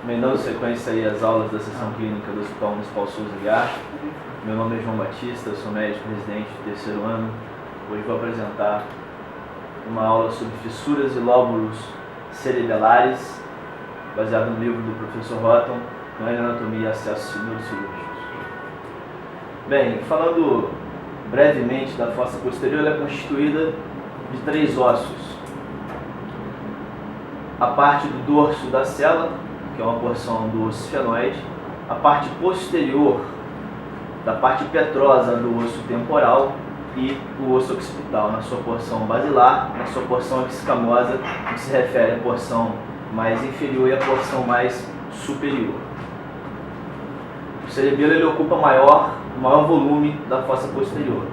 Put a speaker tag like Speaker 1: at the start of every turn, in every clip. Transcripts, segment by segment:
Speaker 1: Bem, dando sequência aí às aulas da sessão clínica do Hospital Municipal Souza Aguiar. Meu nome é João Batista, eu sou médico residente do terceiro ano. Hoje vou apresentar uma aula sobre fissuras e lóbulos cerebelares, baseado no livro do professor Houghton, Anatomia e Acessos Neurocirúrgicos. Bem, falando brevemente da fossa posterior, ela é constituída de 3 ossos. A parte do dorso da cela, que é uma porção do osso esfenoide, a parte posterior da parte petrosa do osso temporal e o osso occipital, na sua porção basilar, na sua porção escamosa, que se refere à porção mais inferior e à porção mais superior. O cerebelo ele ocupa o maior volume da fossa posterior.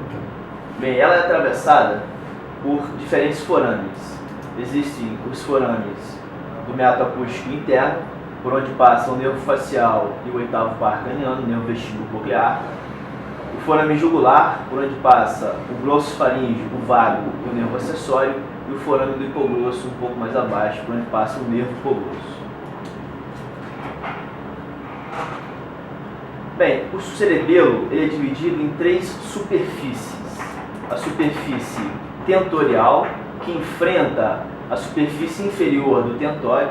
Speaker 1: Bem, ela é atravessada por diferentes forames. Existem os forames do meato acústico interno, por onde passa o nervo facial e o oitavo par craniano, o nervo vestíbulo coclear. O forame jugular, por onde passa o glosso faríngeo, o vago e o nervo acessório. E o forame do hipoglosso, um pouco mais abaixo, por onde passa o nervo hipoglosso. Bem, o cerebelo ele é dividido em 3 superfícies. A superfície tentorial, que enfrenta a superfície inferior do tentório,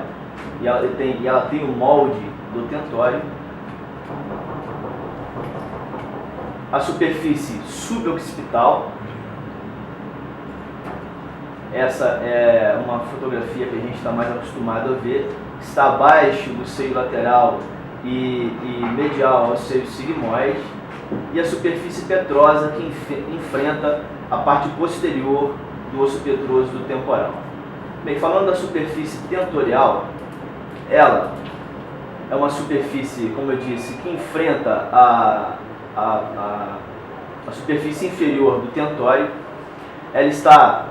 Speaker 1: e ela tem o molde do tentório. A superfície suboccipital, essa é uma fotografia que a gente está mais acostumado a ver, está abaixo do seio lateral e medial ao seio sigmoide, e a superfície petrosa, que enfrenta a parte posterior do osso petroso do temporal. Bem, falando da superfície tentorial, ela é uma superfície, como eu disse, que enfrenta a superfície inferior do tentório. Ela está,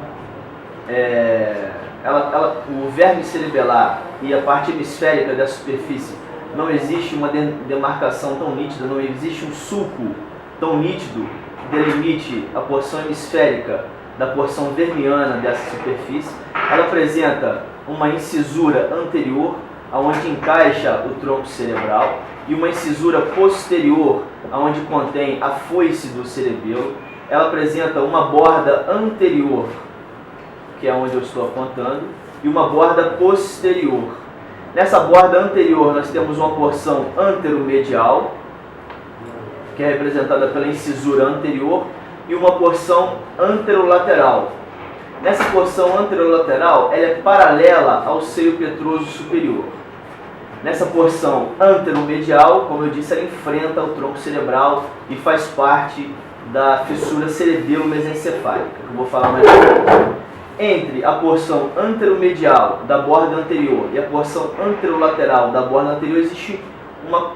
Speaker 1: o verme cerebelar e a parte hemisférica da superfície, não existe uma demarcação tão nítida, não existe um sulco tão nítido que delimite a porção hemisférica da porção vermiana dessa superfície. Ela apresenta uma incisura anterior, onde encaixa o tronco cerebral, e uma incisura posterior, onde contém a foice do cerebelo. Ela apresenta uma borda anterior, que é onde eu estou apontando, e uma borda posterior. Nessa borda anterior nós temos uma porção anteromedial, que é representada pela incisura anterior, e uma porção anterolateral. Nessa porção anterolateral, ela é paralela ao seio petroso superior. Nessa porção anteromedial, como eu disse, ela enfrenta o tronco cerebral e faz parte da fissura cerebelo-mesencefálica, que eu vou falar mais tarde. Entre a porção anteromedial da borda anterior e a porção anterolateral da borda anterior existe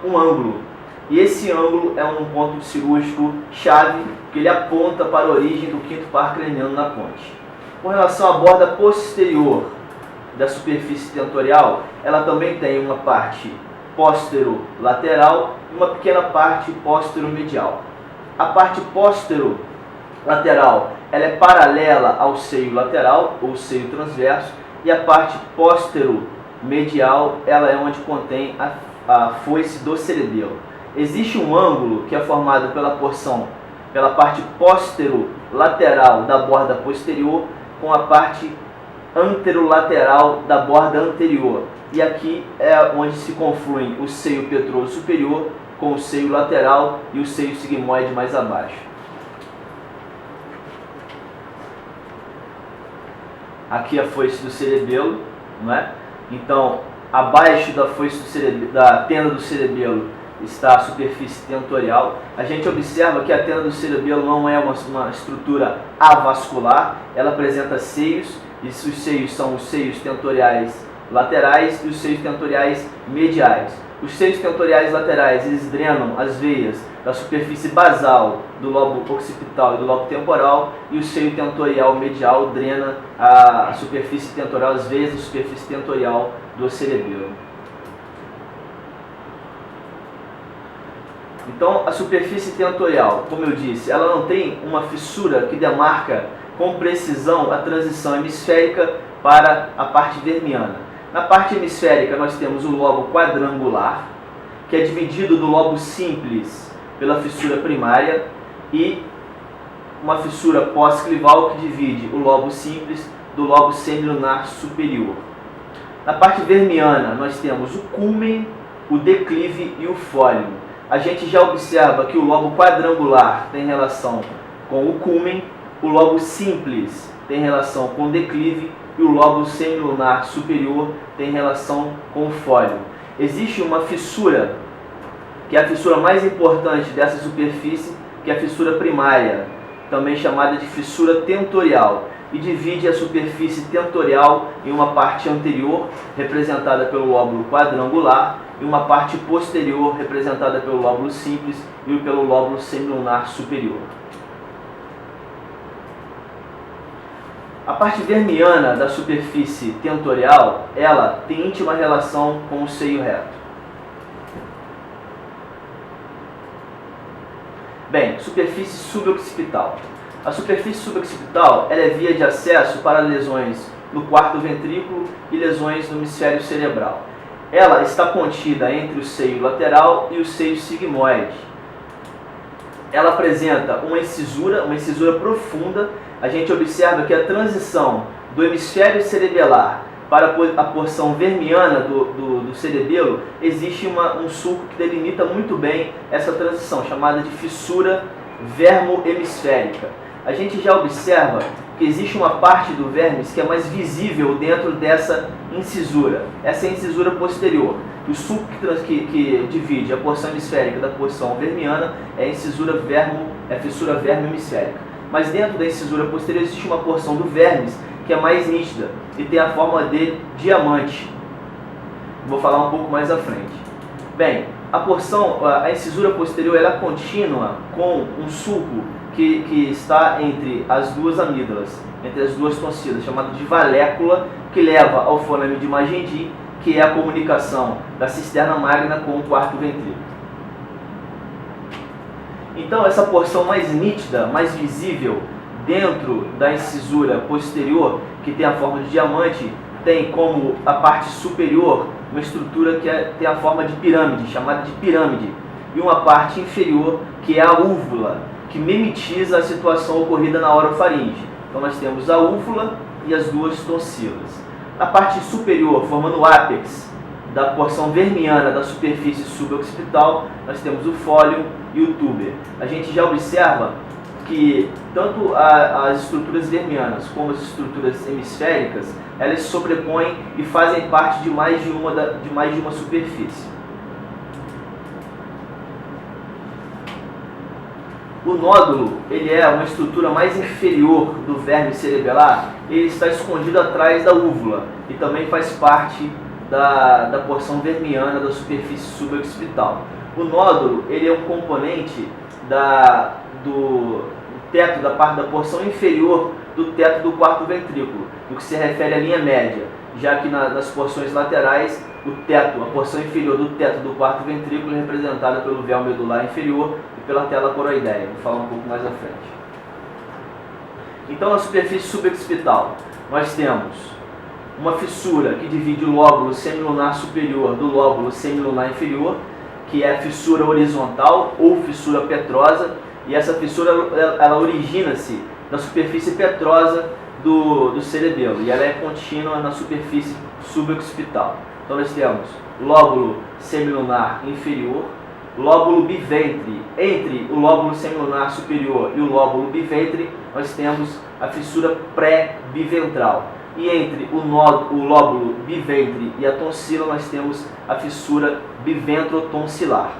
Speaker 1: um ângulo. E esse ângulo é um ponto cirúrgico chave, que ele aponta para a origem do quinto par craniano na ponte. Com relação à borda posterior da superfície tentorial, ela também tem uma parte posterolateral e uma pequena parte posteromedial. A parte posterolateral ela é paralela ao seio lateral, ou seio transverso, e a parte posteromedial ela é onde contém a foice do cerebelo. Existe um ângulo que é formado pela parte posterolateral da borda posterior com a parte anterolateral da borda anterior. E aqui é onde se confluem o seio petroso superior com o seio lateral e o seio sigmoide mais abaixo. Aqui a foice do cerebelo, não é? Então, abaixo da foice da tenda do cerebelo está a superfície tentorial. A gente observa que a tenda do cerebelo não é uma estrutura avascular, ela apresenta seios, e os seios são os seios tentoriais laterais e os seios tentoriais mediais. Os seios tentoriais laterais eles drenam as veias da superfície basal do lobo occipital e do lobo temporal, e o seio tentorial medial drena a superfície tentorial, as veias da superfície tentorial do cerebelo. Então, a superfície tentorial, como eu disse, ela não tem uma fissura que demarca com precisão a transição hemisférica para a parte vermiana. Na parte hemisférica nós temos o lobo quadrangular, que é dividido do lobo simples pela fissura primária e uma fissura pós-clival que divide o lobo simples do lobo semilunar superior. Na parte vermiana nós temos o culmen, o declive e o fólio. A gente já observa que o lobo quadrangular tem relação com o culmen, o lobo simples tem relação com o declive e o lobo semilunar superior tem relação com o fólio. Existe uma fissura, que é a fissura mais importante dessa superfície, que é a fissura primária, também chamada de fissura tentorial, e divide a superfície tentorial em uma parte anterior, representada pelo lóbulo quadrangular, e uma parte posterior, representada pelo lóbulo simples e pelo lóbulo semilunar superior. A parte vermiana da superfície tentorial, ela tem íntima relação com o seio reto. Bem, superfície suboccipital. A superfície suboccipital ela é via de acesso para lesões no quarto ventrículo e lesões no hemisfério cerebral. Ela está contida entre o seio lateral e o seio sigmoide. Ela apresenta uma incisura profunda. A gente observa que a transição do hemisfério cerebelar para a porção vermiana do cerebelo, existe um sulco que delimita muito bem essa transição, chamada de fissura vermo-hemisférica. A gente já observa que existe uma parte do vermes que é mais visível dentro dessa incisura. Essa é a incisura posterior. O sulco que divide a porção hemisférica da porção vermiana é a fissura vermo-hemisférica. Mas dentro da incisura posterior existe uma porção do vermes que é mais nítida e tem a forma de diamante. Vou falar um pouco mais à frente. Bem, a incisura posterior ela é contínua com um sulco que está entre as duas amígdalas, entre as duas tonsilas, chamado de valécula, que leva ao fonema de Magendie, que é a comunicação da cisterna magna com o quarto ventrículo. Então, essa porção mais nítida, mais visível, dentro da incisura posterior, que tem a forma de diamante, tem como a parte superior uma estrutura que tem a forma de pirâmide, chamada de pirâmide, e uma parte inferior, que é a úvula, que mimetiza a situação ocorrida na orofaringe. Então, nós temos a úvula e as duas tonsilas. Na parte superior, formando o ápex da porção vermiana da superfície suboccipital, nós temos o fólio e o túber. A gente já observa que tanto as estruturas vermianas como as estruturas hemisféricas, elas se sobrepõem e fazem parte de mais de uma superfície. O nódulo, ele é uma estrutura mais inferior do verme cerebelar, ele está escondido atrás da úvula e também faz parte da porção vermiana da superfície suboccipital. O nódulo, ele é um componente do teto, da porção inferior do teto do quarto ventrículo, no que se refere à linha média, já que nas porções laterais, a porção inferior do teto do quarto ventrículo é representada pelo véu medular inferior e pela tela coroideia. Vou falar um pouco mais à frente. Então, na superfície suboccipital, nós temos uma fissura que divide o lóbulo semilunar superior do lóbulo semilunar inferior, que é a fissura horizontal ou fissura petrosa, e essa fissura ela origina-se na superfície petrosa do cerebelo, e ela é contínua na superfície suboccipital. Então nós temos lóbulo semilunar inferior, lóbulo biventre. Entre o lóbulo semilunar superior e o lóbulo biventre, nós temos a fissura pré-biventral. E entre o lóbulo biventre e a tonsila, nós temos a fissura biventrotonsilar.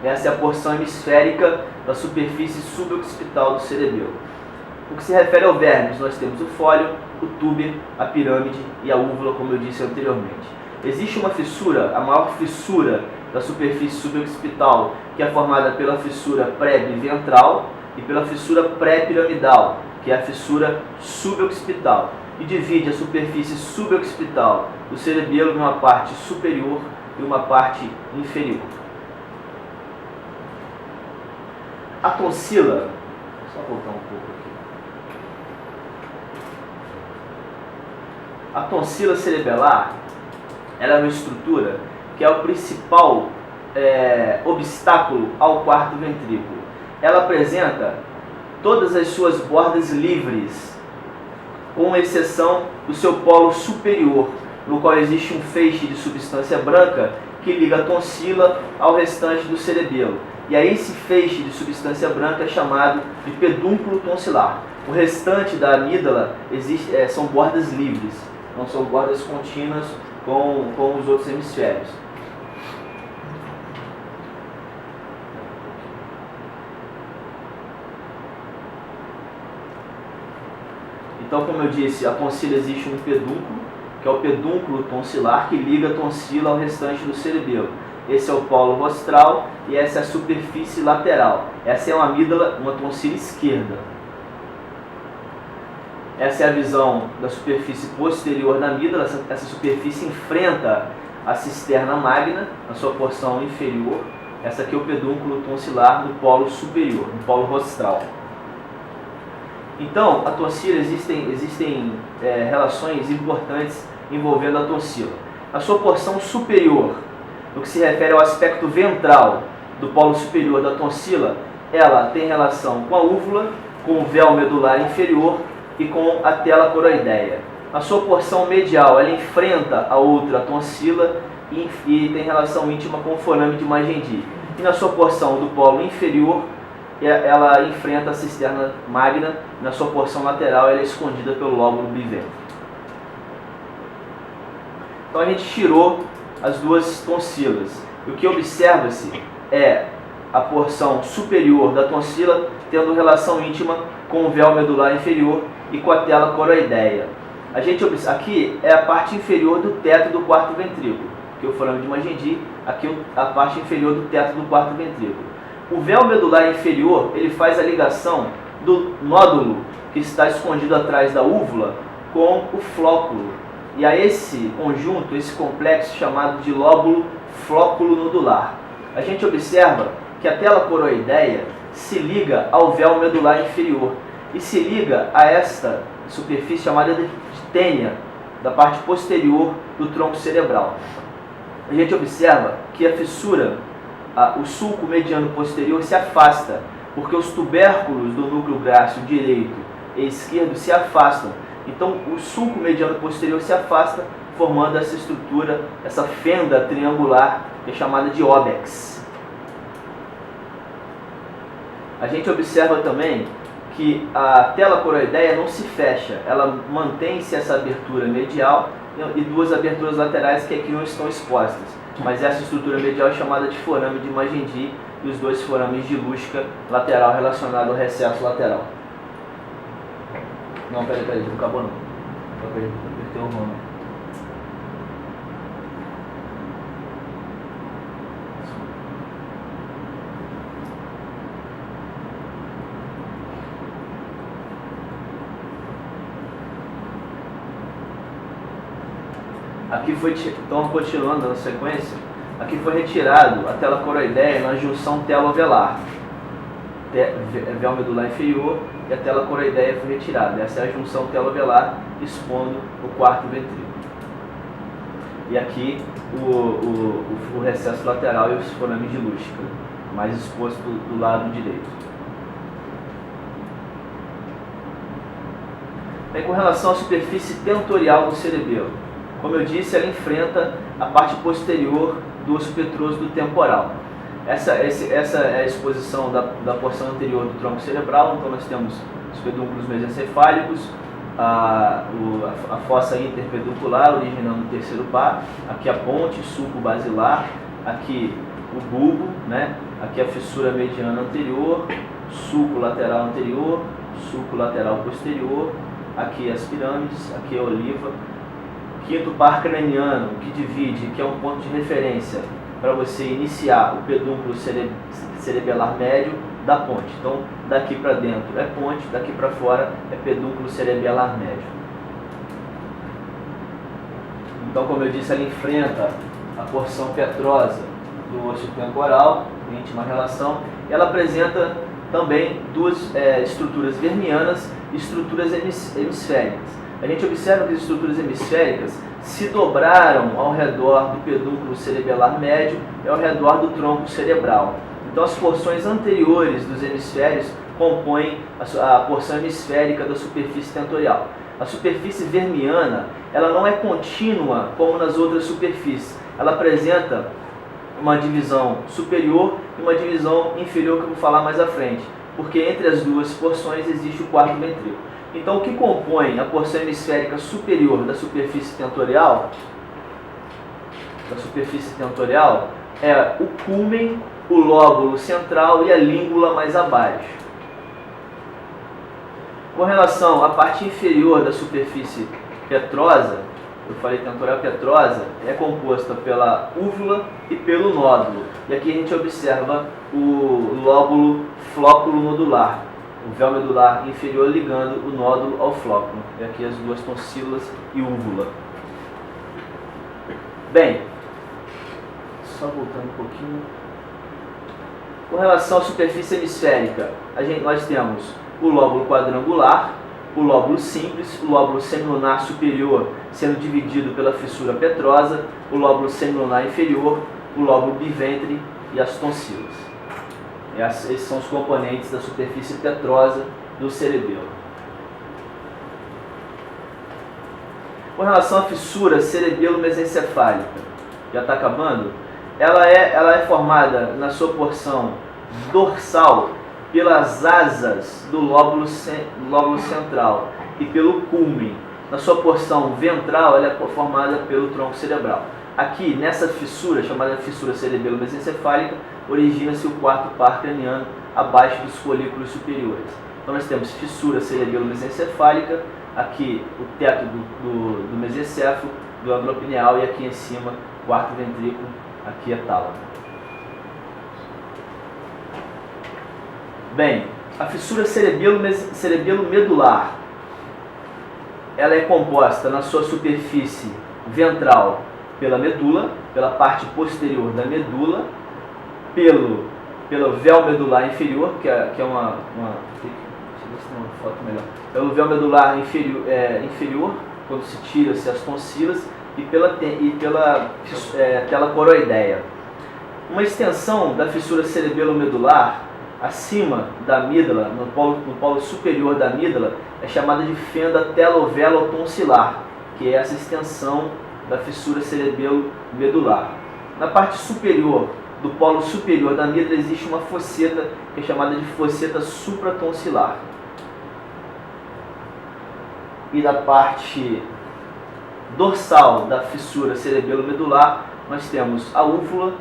Speaker 1: Essa é a porção hemisférica da superfície suboccipital do cerebelo. No que se refere ao vermes, nós temos o fólio, o túber, a pirâmide e a úvula, como eu disse anteriormente. Existe uma fissura, a maior fissura da superfície suboccipital, que é formada pela fissura pré-biventral e pela fissura pré-piramidal, que é a fissura suboccipital, e divide a superfície suboccipital do cerebelo em uma parte superior e uma parte inferior. A tonsila, só voltar um pouco aqui. A tonsila cerebelar, ela é uma estrutura que é o principal obstáculo ao quarto ventrículo. Ela apresenta todas as suas bordas livres, com exceção do seu polo superior, no qual existe um feixe de substância branca que liga a tonsila ao restante do cerebelo. E aí esse feixe de substância branca é chamado de pedúnculo tonsilar. O restante da amígdala são bordas livres, não são bordas contínuas com os outros hemisférios. Então, como eu disse, a tonsila existe um pedúnculo, que é o pedúnculo tonsilar, que liga a tonsila ao restante do cerebelo. Esse é o polo rostral e essa é a superfície lateral. Essa é uma amígdala, uma tonsila esquerda. Essa é a visão da superfície posterior da amígdala. Essa superfície enfrenta a cisterna magna, na sua porção inferior. Essa aqui é o pedúnculo tonsilar no polo superior, no polo rostral. Então, a tonsila, existem relações importantes envolvendo a tonsila. A sua porção superior, no que se refere ao aspecto ventral do polo superior da tonsila, ela tem relação com a úvula, com o véu medular inferior e com a tela coroideia. A sua porção medial, ela enfrenta a outra tonsila e tem relação íntima com o forame de Magendie. E na sua porção do polo inferior, ela enfrenta a cisterna magna. Na sua porção lateral, ela é escondida pelo lóbulo biventro. Então a gente tirou as duas tonsilas. O que observa-se é a porção superior da tonsila tendo relação íntima com o véu medular inferior e com a tela coroideia. Aqui é a parte inferior do teto do quarto ventrículo, que é o forame de Magendie. Aqui a parte inferior do teto do quarto ventrículo. O véu medular inferior, ele faz a ligação do nódulo que está escondido atrás da úvula com o flóculo. E a esse conjunto, esse complexo chamado de lóbulo flóculo nodular. A gente observa que a tela coroideia se liga ao véu medular inferior e se liga a esta superfície chamada de tênia, da parte posterior do tronco cerebral. A gente observa que a fissura, o sulco mediano posterior se afasta, porque os tubérculos do núcleo grácil direito e esquerdo se afastam. Então o sulco mediano posterior se afasta, formando essa estrutura, essa fenda triangular, que é chamada de óbex. A gente observa também que a tela coroideia não se fecha, ela mantém-se essa abertura medial e duas aberturas laterais que aqui não estão expostas. Mas essa estrutura medial é chamada de forame de Magendie e os dois forames de Luschka lateral relacionado ao recesso lateral. Não, peraí, não acabou não. Apertei o nome. Aqui foi, então continuando na sequência, aqui foi retirado a tela coroideia na junção telovelar, véu medular inferior, e a tela coroideia foi retirada. Essa é a junção telovelar expondo o quarto ventrículo. E aqui o recesso lateral e os forames de Luschka, mais exposto do lado direito. Bem, com relação à superfície tentorial do cerebelo, como eu disse, ela enfrenta a parte posterior do osso petroso do temporal. Essa é a exposição da porção anterior do tronco cerebral. Então nós temos os pedúnculos mesencefálicos, a fossa interpeduncular originando o terceiro par, aqui a ponte sulco basilar, aqui o bulbo, né? Aqui a fissura mediana anterior, sulco lateral anterior, sulco lateral posterior, aqui as pirâmides, aqui a oliva. Quinto par craniano, que divide, que é um ponto de referência para você iniciar o pedúnculo cerebelar médio da ponte. Então, daqui para dentro é ponte, daqui para fora é pedúnculo cerebelar médio. Então, como eu disse, ela enfrenta a porção petrosa do osso temporal, íntima relação. Ela apresenta também duas estruturas vernianas e estruturas hemisféricas. a gente observa que as estruturas hemisféricas se dobraram ao redor do pedúnculo cerebelar médio e ao redor do tronco cerebral. Então as porções anteriores dos hemisférios compõem a porção hemisférica da superfície tentorial. A superfície vermiana, ela não é contínua como nas outras superfícies. Ela apresenta uma divisão superior e uma divisão inferior, que eu vou falar mais à frente, porque entre as duas porções existe o quarto ventrículo. Então, o que compõe a porção hemisférica superior da superfície tentorial é o cúmen, o lóbulo central e a língula mais abaixo. Com relação à parte inferior da superfície petrosa, eu falei tentorial petrosa, é composta pela úvula e pelo nódulo. E aqui a gente observa o lóbulo flóculo nodular, o véu medular inferior ligando o nódulo ao flóculo. E aqui as duas tonsilas e úvula. Bem, só voltando um pouquinho. Com relação à superfície hemisférica, nós temos o lóbulo quadrangular, o lóbulo simples, o lóbulo semilunar superior sendo dividido pela fissura petrosa, o lóbulo semilunar inferior, o lóbulo biventre e as tonsilas. Esses são os componentes da superfície petrosa do cerebelo. Com relação à fissura cerebelo-mesencefálica, já está acabando, ela é formada na sua porção dorsal pelas asas do lóbulo central e pelo cúmen. Na sua porção ventral, ela é formada pelo tronco cerebral. Aqui, nessa fissura, chamada fissura cerebelo-mesencefálica, origina-se o quarto par craniano abaixo dos folículos superiores. Então nós temos fissura cerebelo-mesencefálica, aqui o teto do mesencéfalo, glândula pineal, e aqui em cima, quarto ventrículo, aqui é tálamo. Bem, a fissura cerebelo-medular, ela é composta na sua superfície ventral pela medula, pela parte posterior da medula, pelo véu medular inferior, que é uma deixa eu ver se tem uma foto melhor. Pelo véu medular inferior, quando se tira-se as tonsilas, e pela tela coroideia. Uma extensão da fissura cerebelo-medular acima da amígdala, no polo superior da amígdala, é chamada de fenda telovelo-tonsilar, que é essa extensão da fissura cerebelo-medular. Na parte superior do polo superior da amígdala existe uma fosseta, que é chamada de fosseta supratonsilar. E da parte dorsal da fissura cerebelo-medular, nós temos a úvula,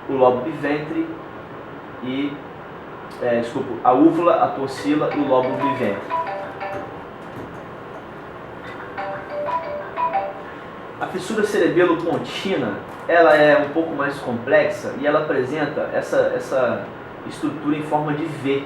Speaker 1: o lobo biventre e a úvula, a tonsila e o lóbulo biventre. A fissura cerebelo-pontina, ela é um pouco mais complexa e ela apresenta essa estrutura em forma de V,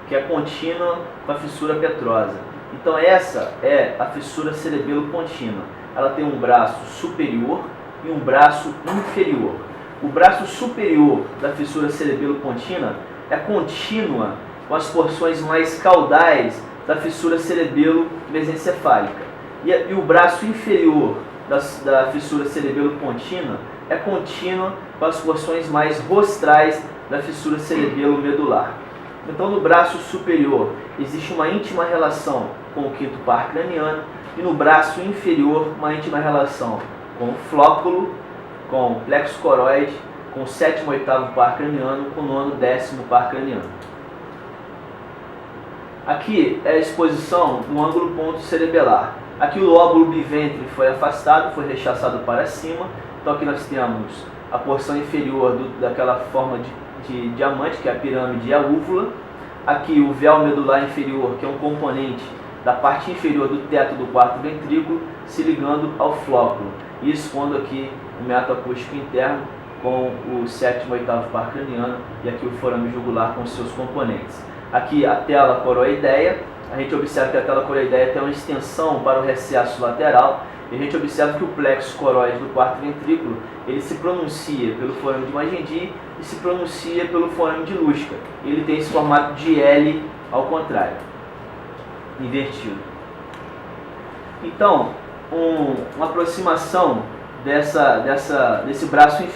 Speaker 1: que é contínua com a fissura petrosa. Então essa é a fissura cerebelo-pontina. Ela tem um braço superior e um braço inferior. O braço superior da fissura cerebelo-pontina é contínua com as porções mais caudais da fissura cerebelo-mesencefálica. E o braço inferior da fissura cerebelo-pontina é contínua com as porções mais rostrais da fissura cerebelo-medular. Então, no braço superior existe uma íntima relação com o quinto par craniano, e no braço inferior uma íntima relação com o flóculo, com o plexo coroide, com o sétimo e oitavo par craniano, com o nono e décimo par craniano. Aqui é a exposição do ângulo ponto cerebelar. Aqui o lóbulo biventre foi afastado, foi rechaçado para cima. Então aqui nós temos a porção inferior daquela forma de diamante, que é a pirâmide e a úvula. Aqui o véu medular inferior, que é um componente da parte inferior do teto do quarto ventrículo, se ligando ao flóculo e expondo aqui o meato acústico interno com o sétimo e oitavo par craniano, e aqui o forame jugular com seus componentes. Aqui a tela coroideia, a gente observa que a tela coroideia tem uma extensão para o recesso lateral, e a gente observa que o plexo coroide do quarto ventrículo, ele se pronuncia pelo forame de Magendie e se pronuncia pelo forame de Lusca. Ele tem esse formato de L ao contrário, invertido. Então, uma aproximação desse braço inferior